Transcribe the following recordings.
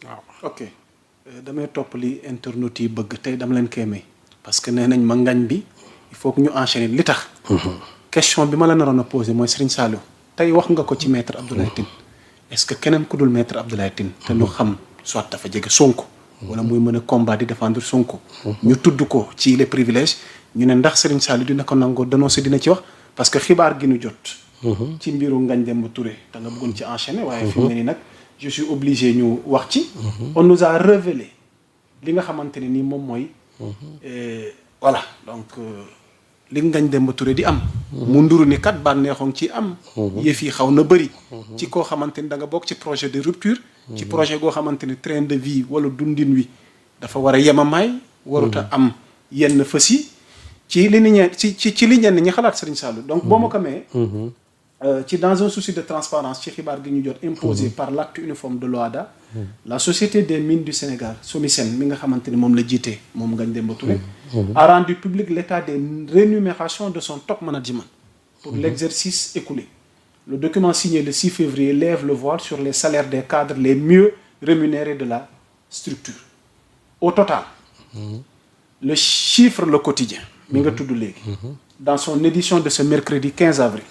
waaw. ok damay topp li internautes yi bëgg tey dama leen koy may parce que nee nañ ma ngañ bi il faut que ñu enchaîner li tax. question bi ma la naroon a posé mooy Serigne Saliou tey wax nga ko ci maître Abdoulaye Tine est-ce que keneen ku dul maître Abdoulaye Tine te ñu xam soit dafa jege Sonko. wala muy mën a combat di défendre Sonko. ñu tudd ko ci les privilèges ñu ne ndax Serigne Saliou dina ko nangoo dénoncer dina ci wax parce que xibaar gi ñu jot. ci mbiru Ngagne Demba Touré da nga bëggoon ci enchaîner. waaye fi mu ne nii nag je suis obligé ñu wax ci. on nous a révélé li nga xamante ne nii moom mooy. voilà donc li Ngagne Demba Touré di am. mu nduru ni kat bànneexoon ci am. yëf yi xaw na bëri. ci koo xamante ni da nga bokk ci projet de rupture. ci projet goo xamante ni train de vie wala dundin wi dafa war a yemamaay. warut a am yenn fës yi. ci li ni ci li ñenn ñi xalaat Serigne Saliou donc boo ma ko mee ci dans un souci de transparence ci xibaar gi ñu jot imposé par l'acte uniforme de l'OHADA la société des mines du Sénégal SOMISEN mi nga xamante ni moom la jiite moom Ngagne Demba Touré a rendu public l'état des rémunérations de son top management pour l'exercice écoulé. Le document signé le 6 février lève le voile sur les salaires des cadres les mieux rémunérés de la structure. Au total le chiffre Le Quotidien mi nga tudd léegi dans son édition de ce mercredi 15 avril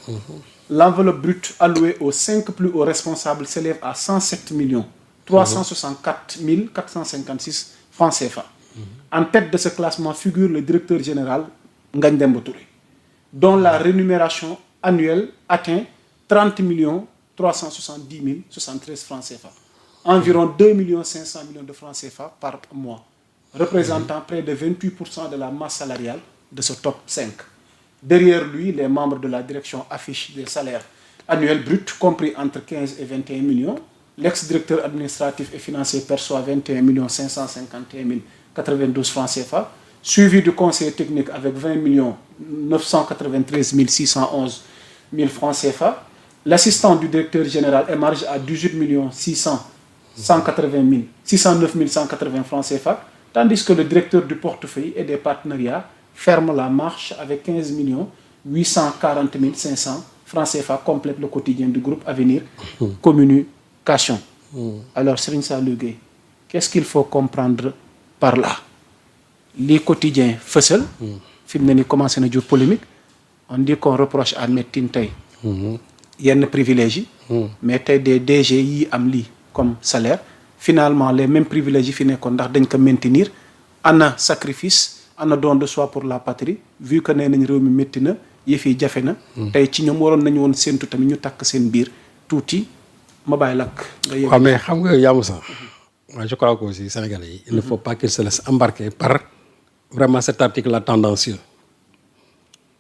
l'enveloppe brute allouée aux 5 plus hauts responsables s'élève à 107 364 456 francs CFA. En tête de ce classement figure le directeur général Ngagne Demba Touré dont la rémunération annuelle atteint 30 370 073 francs CFA, environ 2 500 000 de francs CFA par mois, représentant près de 28% de la masse salariale de ce top 5. Derrière lui, les membres de la direction affichent des salaires annuels bruts compris entre 15 et 21 millions. L'ex-directeur administratif et financier perçoit 21 551 092 francs CFA, suivi du conseiller technique avec 20 993 611 000 francs CFA. L'assistant du directeur général émarge à 18 609 180 francs CFA, tandis que le directeur du portefeuille et des partenariats ferme la marche avec 15 840 500 francs CFA, complète le quotidien du groupe Avenir Communication. Alors Serigne Saliou Gueye, qu'est-ce qu'il faut comprendre par là? Les quotidiens fësal fi mu ne ni commencé na jur polémique. On dit qu'on reproche à Maître Tine tey yenn privilèges yi mais tey des DG yi am lii comme salaire finalement les mêmes privilèges yi fi nekkoon ndax dañ ko maintenir. Ana sacrifice ana don de soi pour la patrie vu que nee nañ réew mi métti na yëf yi jafe na tey ci ñoom waroon nañu woon séentu tamit ñu takk seen biir tuuti ma bàyyi lakk nga yëg. waaw mais xam nga yaamu sax moi je crois que aussi Sénégalais yi il ne faut pas qu'ils se laissent embarquer par vraiment cet article là tendancieux.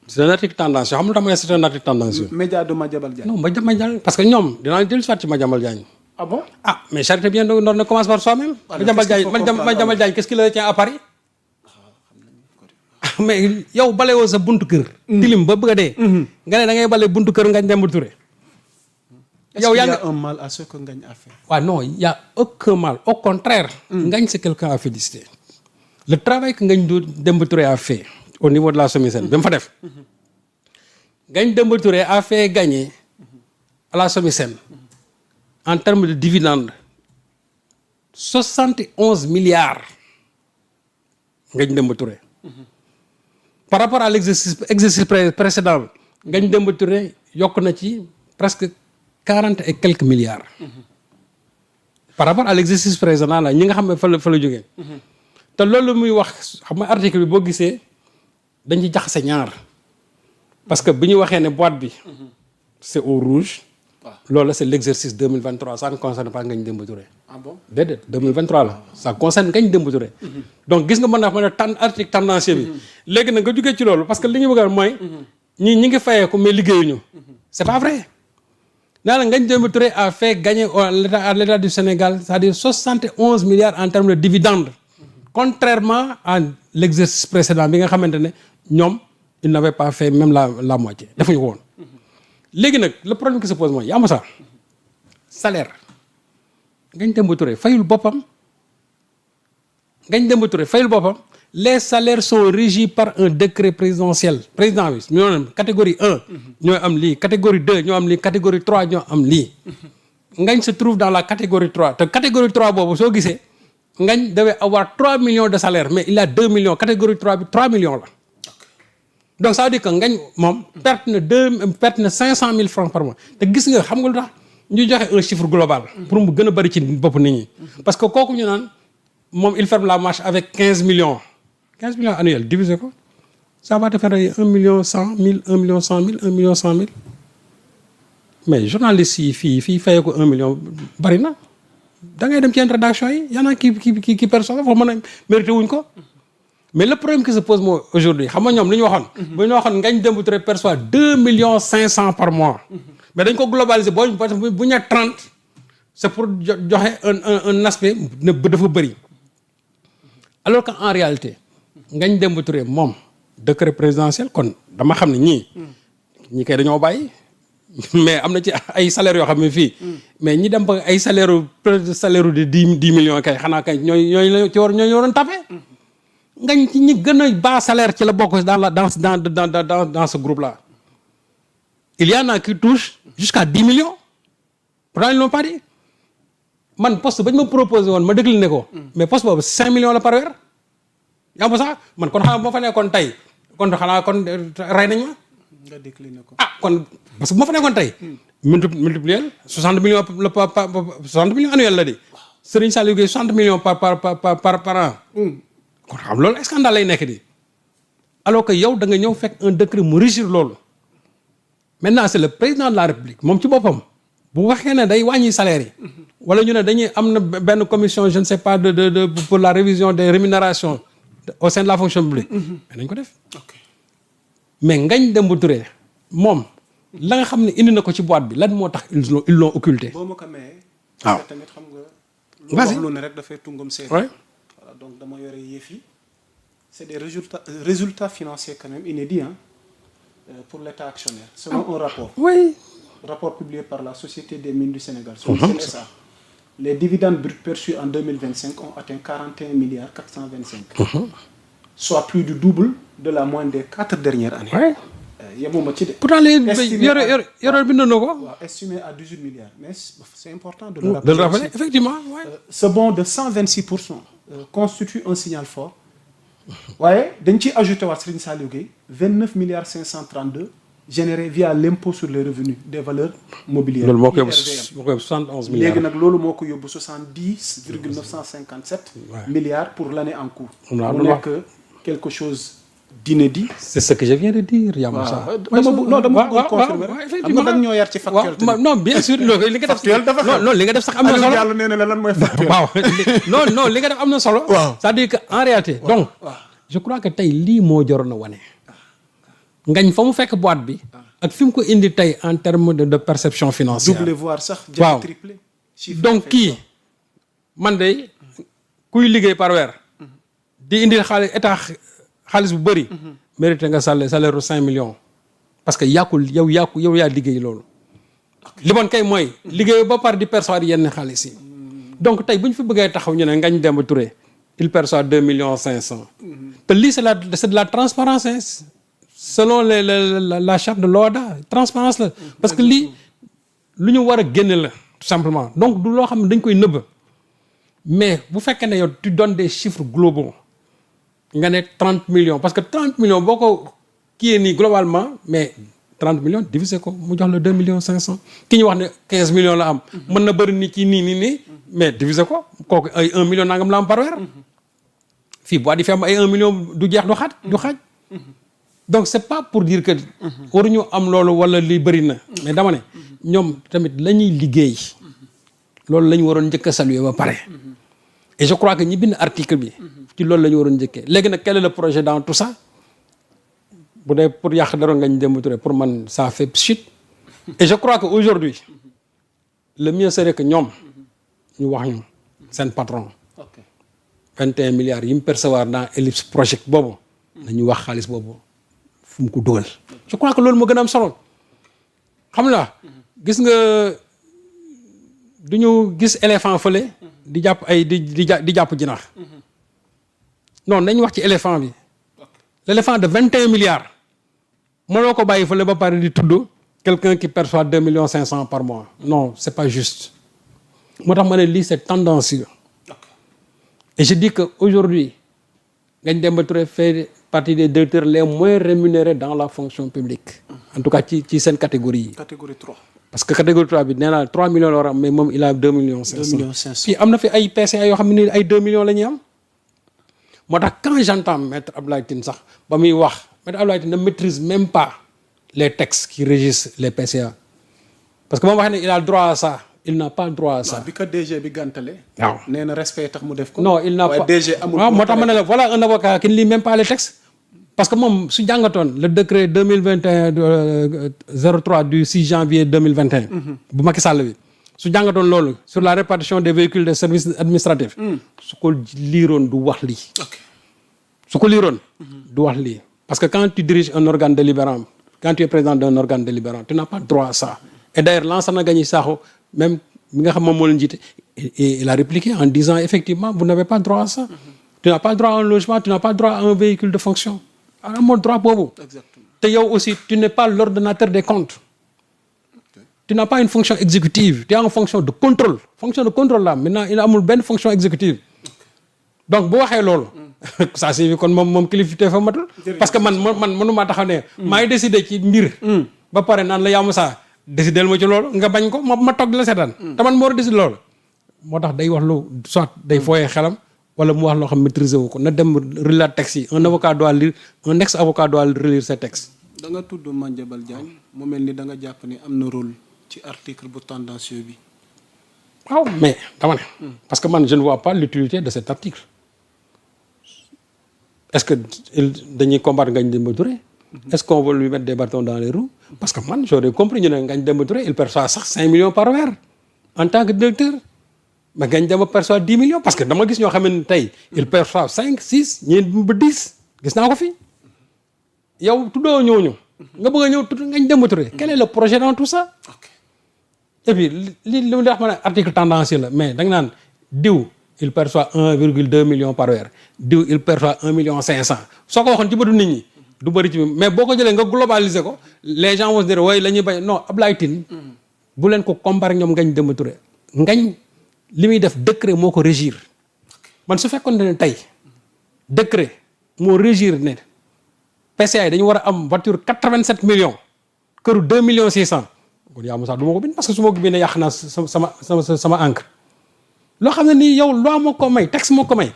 C'est un article tendancieux xam nga lu tax mooy c'est un article tendancieux. média de Madiambal Diagne. Non Madiambal parce que ñoom dinaa dellu si waat ci Madiambal Diagne. Ah bon? Ah mais charité bien donc ne commence par soi-même. Madiambal Diagne qu'est-ce qu'il le tient à Paris? Mais yow balewoo sa buntu kër. tilim ba bëgg a dee. nga ne da ngay bale buntu kër Ngagne Demba Touré. yow yaa ngi un mal à ce que Ngagne a fait. waaw non il y a aucun mal au contraire. Ngagne c'est quelqu'un à féliciter. Le travail que Ngagne Demba Touré a fait au niveau de la SOMISEN ba mu fa def. Ngagne Demba Touré a fait gagner à la SOMISEN en termes de dividendes 71 milliards Ngagne Demba Touré. Par rapport à l'exercice précédent Ngagne Demba Touré yokk na ci presque 40 et quelques milliards. Par rapport à l'exercice précédent la ñi nga xam ne fa la jógee. te loolu muy wax xam nga article bi boo gisee dañ ci jaxase ñaar parce que bi ñu waxee ne boîte bi c'est au rouge. loolu c'est l'exercice 2023 ça ne concerne pas Ngagne Demba Touré. Ah bon? déedéet 2023 la ça concerne Ngagne Demba Touré. Donc gis nga mën a article tendancieux bi. léegi nag nga jógee ci loolu parce que li ñu bëgg a mooy. ñi ngi fayee ko mais liggéeyuñu. c'est pas vrai. nee na Ngagne Demba Touré a fait gagner à l'État du Sénégal c'est-à-dire 71 milliards en termes de dividendes. Contrairement à l'exercice précédent bi nga xamante ne ñoom ils n'avaient pas fait même la moitié defuñu ko woon. léegi nag le problème qui se pose mooy yaa ma sax salaire Ngagne Demba Touré fayul boppam les salaires sont régis par un décret présidentiel président bi ñoo am catégorie 1 ñoo am lii catégorie 2 ñoo am lii catégorie 3 ñoo am lii Ngagne se trouve dans la catégorie 3 te catégorie 3 boobu soo gisee Ngagne devait avoir 3 millions de salaire mais il a 2 millions catégorie 3 bi 3 millions la donc ça veut dire que Ngagne moom perte na 500 000 francs par mois te gis nga xam nga lu tax ñu joxe un chiffre global pour mu gën a bëri ci bopp nit ñi parce que kooku ñu naan moom il ferme la marche avec 15 millions annuels divisé ko ça va te faire 1 million 100 000 1 million 100 000 1 million 100 000 mais journaliste yi fii fayee ko 1 million bari na da ngay dem ci yenn rédaction yi y en a qui perçoivent foofu mën a mérité wuñ ko mais le problème qui se pose mooy aujourd'hui xam nga ñoom li ñu waxoon bu ñu waxoon Ngagne Demba Touré perçoit 2 millions 500 par mois mais dañ ko globaliser bu ñu 30 c'est pour joxe un aspect ne dafa bëri alors que en réalité Ngagne Demba Touré moom décret présidentiel kon dama xam ne ñii kay dañoo bàyyi mais am na ci ay salaires yoo xam ne fii mais ñi dem ba ay salaire de 10 millions kay xanaa kay ñooy ñooy waroon tapé Ngagne ci ñi gën a bas salaire ci la bokk dans ce groupe là il y en a qui touchent jusqu'à 10 millions pourtant ils l'ont pas dit man poste bañ ma proposé woon ma décliné ko mais poste boobu 5 millions la par weer yaa ngi sax man kon xanaa moo fa nekkoon tey kon xanaa kon rey nañ ma nga décliné ko kon parce que bu ma fa nekkoon tey multiplier 60 millions 60 millions annuels la di Serigne Saliou Gueye 60 millions par an kon xam loolu scandale lay nekk di alors que yow da nga ñëw fekk un décret mu régir loolu maintenant c'est le président de la République moom ci boppam bu waxee ne day wàññi salaire yi wala ñu ne dañuy am na benn commission je ne sais pas de pour la révision des rémunérations au sein de la fonction publique mais nañ ko def mais Ngagne Demba Touré moom la nga xam ne indi na ko ci boîte bi lan moo tax ils l'ont occulté. boo ma ko mayee. waaw parce que tamit xam nga. lu wax lu ne rek dafay tungam seet. voilà donc dama yore yëf yi c'est des résultats financiers quand même inédits pour l'État actionnaire. selon un rapport. oui. rapport publié par la Société des mines du Sénégal. sur le CNSA. Les dividendes bruts perçus en 2025 ont atteint 41 milliards 425. Soit plus du double de la moyenne des 4 dernières années. oui. yemuma ci de. pourtant les yore bind na ko. waaw estimé à 18 milliards mais c'est important de le rappeler effectivement. ce bond de 126% constitue un signal fort. waaye dañ ciy ajouté waat Serigne Saliou Gueye 29 milliards 532 générés via l'impôt sur les revenus des valeurs mobilières. loolu moo ko yóbbu 71 milliards. léegi nag loolu moo ko yóbbu 70,957 milliards pour l'année en cours. mu nekk quelque chose d'inédit. c'est ce que je viens de dire Yamoussa. dama bëgg confirmer rek. am na dañ ñoo yar ci factuel. non bien sûr loolu li nga def. non li nga def sax am na solo. yàlla nee na la lan mooy factuel. waaw non li nga def am na solo. c'est-à-dire que en réalité. donc je crois que tey lii moo joroon a wane. Ngagne fa mu fekk boîte bi. ak fi mu ko indi tey en termes de perception financière. double voire sax. waaw triplé. donc kii man de kuy liggéey par weer. di indi xaalis bu bëri. mérité nga salaire 5 millions. parce que yow yaa liggéey loolu. li bon kay mooy. liggéey ba par di percevoir yenn xaalis yi. donc tey bu ñu fi bëggee taxaw ñu ne Ngagne Demba Touré il perçoit 2 millions 500. te lii c'est de la transparence hein. Selon la charte de l'OHADA transparence la parce que lii lu ñu war a génne la tout simplement donc du loo xam ne dañ koy nëbb mais bu fekkee ne yow tu donnes des chiffres globaux nga ne 30 millions parce que 30 millions boo ko kiyee nii globalement mais 30 millions divisé ko mu jox la 2 millions 500 ki ñu wax ne 15 millions la am mën na bëri ni ci nii mais divisé ko kooku ay 1 million nangam la am par weer fii boo di fi am ay 1 million du jeex du xaaj donc c'est pas pour dire que waruñu am loolu wala li bëri na mais dama ne ñoom tamit la ñuy liggéey loolu la ñu waroon njëkk a saluer ba pare et je crois que ñi bind article bi ci loolu la ñu waroon njëkkee léegi nag quel est le projet dans tout ça bu dee pour yàq dara Ngagne Demba Touré pour man ça fait pchit et je crois que aujourd'hui le mieux serait que ñoom ñu wax ñu seen patron 21 milliards yi mu percevoir dans Ellipse Project boobu nañu wax xaalis boobu fu mu ko dugal je crois que loolu moo gën a am solo xam nga gis nga du ñu gis éléphant fële di jàpp ay di jàpp jinax non nañ wax ci éléphant bi l'éléphant de 21 milliards mënoo ko bàyyi fële ba pare di tudd quelqu'un qui perçoit 2 millions 500 par mois non c'est pas juste moo tax ma ne lii c'est tendancieux. Et je dis que aujourd'hui Ngagne Demba Touré fait partie des directeurs les moins rémunérés dans la fonction publique. En tout cas ci seen catégorie yi. catégorie 3. parce que catégorie 3 bi nee naa 3 millions la war a am mais moom il a 2 millions 500. 2 millions 500. puis am na fi ay PCA yoo xam ne ay 2 millions la ñuy am. moo tax quand j'entends maître Abdoulaye Tine sax ba muy wax maître Abdoulaye Tine ne maîtrise même pas les textes qui régissent les PCA. parce que moom wax ne il a droit à ça il n'a pas droit à ça. bi ko DG bi gàntale. waaw nee na respect tax mu def ko. non il n'a pas DG amul. waaw moo tax ma ne la voilà un avocat qui ne lit même pas les textes. parce que moom su jàngatoon le décret 2021 03 du 6 janvier 2021. bu Macky Sall bi su jàngatoon loolu sur la répartition des véhicules de services administratifs. su ko liiroon du wax lii. su ko liiroon du wax lii parce que quand tu diriges un organe délibérant quand tu es président d'un organe délibérant tu n'as pas droit à ça. et d'ailleurs Lansana Gagny Sakho même mi nga xam moom moo leen jiite il a répliqué en disant effectivement vous n'avez pas droit à ça. tu n'as pas droit à un logement tu n'as pas droit à un véhicule de fonction. amoo droit boobu. exactement te yow aussi tu n'es pas l'ordonnateur des comptes. tu n'as pas une fonction exécutive tu as une fonction de contrôle là maintenant il amul benn fonction exécutive. donc bu waxee loolu. ça signifie kon moom kilifité fa matul. parce que man mënumaa taxaw ne. maay décider ci mbir. ba pare naan la yaa Moussa décider ma ci loolu nga bañ ko ma toog di la seetaan. te man moo war a décider loolu. moo tax day wax lu soit day fooyee xelam. wala mu wax loo xam maîtriser wu ko na dem relire texte yi un avocat doit lire un ex avocat doit relire ses textes. da nga tudd Madiambal Diagne mu mel ni da nga jàpp ni am na rôle ci article bu tendancieux bi. waaw mais dama ne. parce que man je ne vois pas l'utilité de cet article. est-ce que dañuy combattre Ngagne Demba Touré. est-ce qu'on va lui mettre des bâtons dans les roues. parce que man j'aurais compris ñu ne Ngagne Demba Touré il perçoit sax 5 millions par weer en tant que directeur. mais Ngagne Demba perçoit 10 millions parce que dama gis ñoo xam ne tey il perçoit 5 6 ñeent ba 10 gis naa ko fi yow tuddoo ñooñu. nga bëgg a ñëw tudd Ngagne Demba Touré. quel est le projet dans tout ça. et puis li mu wax ma ne article tendancieux la mais da nga naan diw il perçoit 1,2 million par weer diw il perçoit 1 million 500 soo ko waxoon ci bëtu nit ñi du bëri ci mais boo ko jëlee nga globaliser ko les gens vont se dire waaye la ñuy bañ non Abdoulaye Tine bu leen ko comparer ñoom Ngagne Demba Touré Ngagne li muy def décret moo ko régir man su fekkoon ne tey décret moo régir ne PCA yi dañu war a am voiture 87 millions këru 2 millions 600 kon yaa Moussa du ma ko bind parce que su ma ko bindee yàq naa sama encre loo xam ne nii yow loi moo ko may texte moo ko may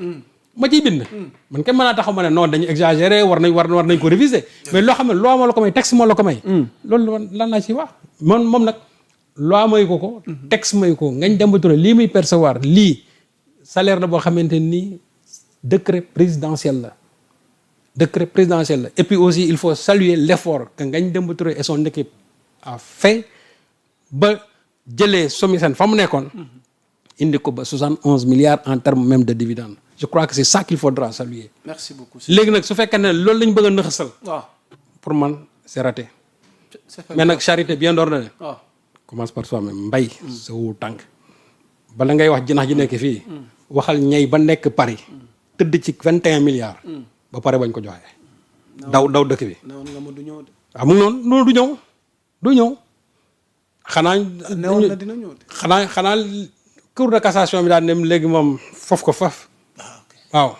ma ciy bind man kay mën naa taxaw ma ne non dañu exagéré war nañ ko réviser mais loo xam ne loi moo la ko may texte moo la ko may loolu lan laa ciy wax moom nag loi may ko texte may ko Ngagne Demba Touré lii muy percevoir lii salaire la boo xamante nii décret présidentiel la et puis aussi il faut saluer l'effort que Ngagne Demba Touré et son équipe a fait ba jëlee SOMISEN fa mu nekkoon indi ko ba 71 milliards en termes même de dividendes je crois que c'est ça qu'il faudra saluer. merci beaucoup. léegi nag su fekkee ne loolu lañ bëgg a nëxasal. waaw pour man c'est raté. mais nag charité bien ordonnée. waaw commence par soi-même mbay. sa wu tànk bala ngay wax jinax ji nekk fii. waxal ñay ba nekk Paris. tëdd ci 21 milliards. ba pare bañ ko joxe. daw dëkk bi. newoon nga ma du ñëw de. waaw mu ngi noonu du ñëw. xanaa. newoon na dina ñëw de. xanaa cour de cassation bi daal ne léegi moom foofu ko faf waaw.